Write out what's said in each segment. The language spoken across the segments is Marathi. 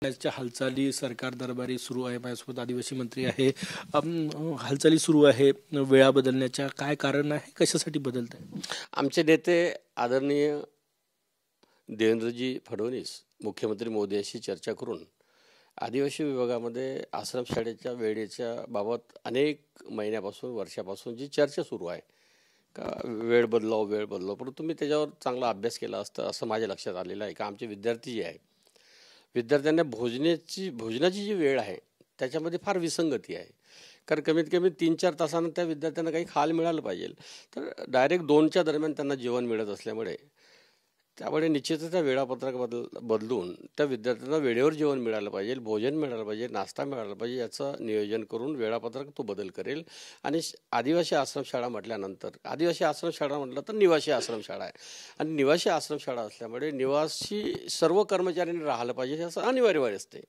च्या हालचाली सरकार दरबारी सुरू आहे. माझ्यासोबत आदिवासी मंत्री आहे. हालचाली सुरू आहे वेळा बदलण्याच्या. काय कारण आहे, कशासाठी बदलत आहे? आमचे नेते आदरणीय देवेंद्रजी फडणवीस मुख्यमंत्री मोदींशी चर्चा करून आदिवासी विभागामध्ये आश्रमशाळेच्या वेळेच्या बाबत अनेक महिन्यापासून वर्षापासून जी चर्चा सुरू आहे का वेळ बदलाव, परंतु मी त्याच्यावर चांगला अभ्यास केला असता असं माझ्या लक्षात आलेलं आहे का आमचे विद्यार्थी जे आहे विद्यार्थ्यांना भोजनाची जी वेळ आहे त्याच्यामध्ये फार विसंगती आहे. कारण कमीत कमी 3-4 तासानं त्या विद्यार्थ्यांना काही खायला मिळालं पाहिजे, तर डायरेक्ट 2च्या दरम्यान त्यांना जेवण मिळत असल्यामुळे त्यामुळे निश्चितच त्या वेळापत्रक बदलून त्या विद्यार्थ्यांना वेळेवर जेवण मिळालं पाहिजे, भोजन मिळालं पाहिजे, नाश्ता मिळाला पाहिजे, याचं नियोजन करून वेळापत्रक तो बदल करेल. आणि आदिवासी आश्रमशाळा म्हटलं तर निवासी आश्रमशाळा आहे आणि निवासी आश्रमशाळा असल्यामुळे निवासी सर्व कर्मचाऱ्यांनी राहिलं पाहिजे असं अनिवार्य असते.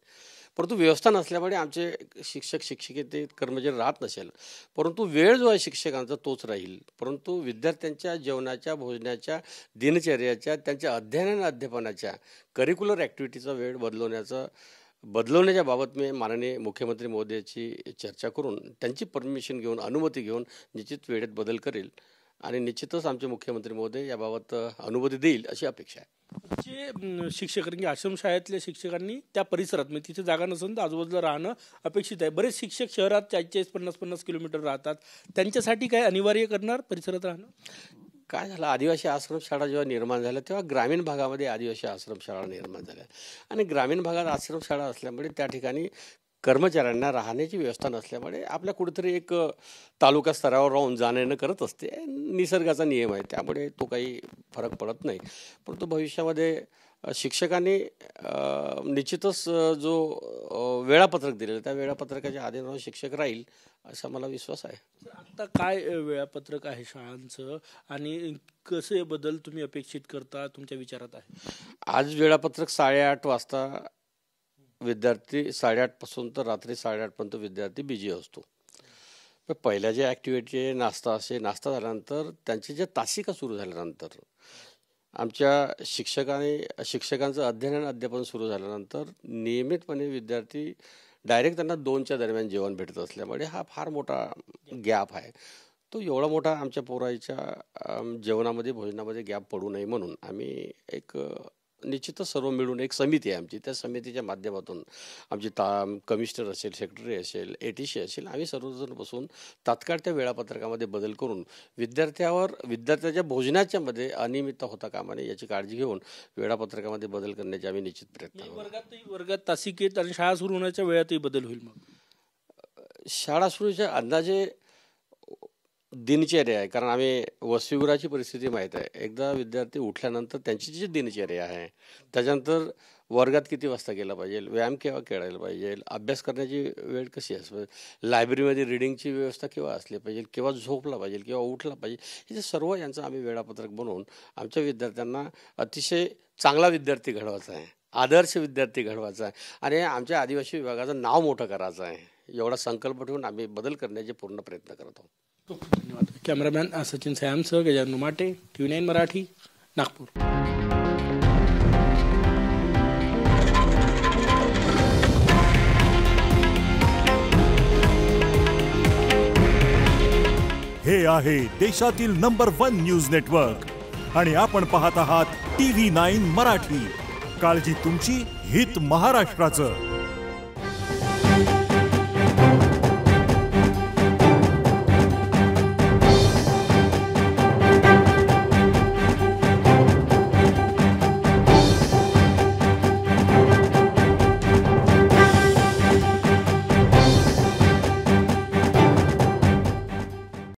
परंतु व्यवस्था नसल्यामुळे आमचे शिक्षिके कर्मचारी राहत नसेल, परंतु वेळ जो आहे शिक्षकांचा तोच राहील. परंतु विद्यार्थ्यांच्या जेवणाच्या भोजनाच्या दिनचर्याच्या त्यांच्या अध्यापनाच्या करिक्युलर ॲक्टिव्हिटीचा वेळ बदलवण्याच्या बाबत मी माननीय मुख्यमंत्री मोदींची चर्चा करून त्यांची परमिशन घेऊन अनुमती घेऊन निश्चित वेळेत बदल करेल आणि निश्चितच आमचे मुख्यमंत्री महोदय याबाबत अनुमती देईल अशी अपेक्षा आहे. जे शिक्षक आश्रमशाळेतल्या शिक्षकांनी त्या परिसरात म्हणजे तिथे जागा नसेल तर आजूबाजूला राहणं अपेक्षित आहे. बरेच शिक्षक शहरात 40-50 किलोमीटर राहतात, त्यांच्यासाठी काय अनिवार्य करणार परिसरात राहणं? काय झालं, आदिवासी आश्रमशाळा जेव्हा निर्माण झाल्या तेव्हा ग्रामीण भागामध्ये आदिवासी आश्रमशाळा निर्माण झाल्या आणि ग्रामीण भागात आश्रमशाळा असल्यामुळे त्या ठिकाणी कर्मचाऱ्यांना राहण्याची व्यवस्था नसल्यामुळे आपल्या कुठेतरी एक तालुका स्तरावर राहून जाणं येणं करत असते. निसर्गाचा नियम आहे, त्यामुळे तो काही फरक पडत नाही. परंतु भविष्यामध्ये शिक्षकांनी निश्चितच जो वेळापत्रक दिलेलं त्या वेळापत्रकाच्या अधीन शिक्षक राहील असा मला विश्वास आहे. आता काय वेळापत्रक आहे शाळांचं आणि कसे बदल तुम्ही अपेक्षित करता, तुमच्या विचारात आहे? आज वेळापत्रक 8:30 वाजता विद्यार्थी 8:30 पासून तर रात्री 8:30 पर्यंत विद्यार्थी बिझी असतो. पण पहिल्या जे ॲक्टिव्हिटी नाश्ता झाल्यानंतर त्यांची जे तासिका सुरू झाल्यानंतर आमच्या शिक्षकांचं अध्यापन सुरू झाल्यानंतर नियमितपणे विद्यार्थी डायरेक्ट त्यांना 2च्या दरम्यान जेवण भेटत असल्यामुळे हा फार मोठा गॅप आहे. तो एवढा मोठा आमच्या पोराच्या जेवणामध्ये भोजनामध्ये गॅप पडू नये म्हणून आम्ही एक निश्चितच सर्व मिळून एक समिती आहे आमची. त्या समितीच्या माध्यमातून आमची कमिशनर असेल, सेक्रेटरी असेल, ATC असेल, आम्ही सर्वजण बसून तात्काळ त्या वेळापत्रकामध्ये बदल करून विद्यार्थ्याच्या भोजनाच्या मध्ये अनियमितता होता कामा नये याची काळजी घेऊन वेळापत्रकामध्ये बदल करण्याचे आम्ही निश्चित प्रयत्न करू. वर्गात तासिकेत आणि शाळा सुरू होण्याच्या वेळातही बदल होईल. मग शाळा सुरूच्या अंदाजे दिनचर्या आहे, कारण आम्ही वसतिगृहाची परिस्थिती माहीत आहे. एकदा विद्यार्थी उठल्यानंतर त्यांची जी दिनचर्या आहे त्याच्यानंतर वर्गात किती वाजता गेला पाहिजे, व्यायाम केव्हा खेळायला पाहिजे, अभ्यास करण्याची वेळ कशी असते, लायब्ररीमध्ये रिडिंगची व्यवस्था केव्हा असली पाहिजे, केव्हा झोपला पाहिजे, केव्हा उठला पाहिजे, हे सर्व यांचं आम्ही वेळापत्रक बनवून आमच्या विद्यार्थ्यांना अतिशय चांगला विद्यार्थी घडवायचा आहे, आदर्श विद्यार्थी घडवायचा आहे आणि आमच्या आदिवासी विभागाचं नाव मोठं करायचं आहे. एवढा संकल्प ठेवून आम्ही बदल करण्याचे पूर्ण प्रयत्न करत आहोत. धन्यवाद. कॅमेरामॅन सचिन सयामसह गजानन माटे, TV9 मराठी, नागपूर. हे आहे देशातील नंबर 1 न्यूज नेटवर्क आणि आपण पाहत आहात TV9 मराठी. काळजी तुमची, हित महाराष्ट्राचं.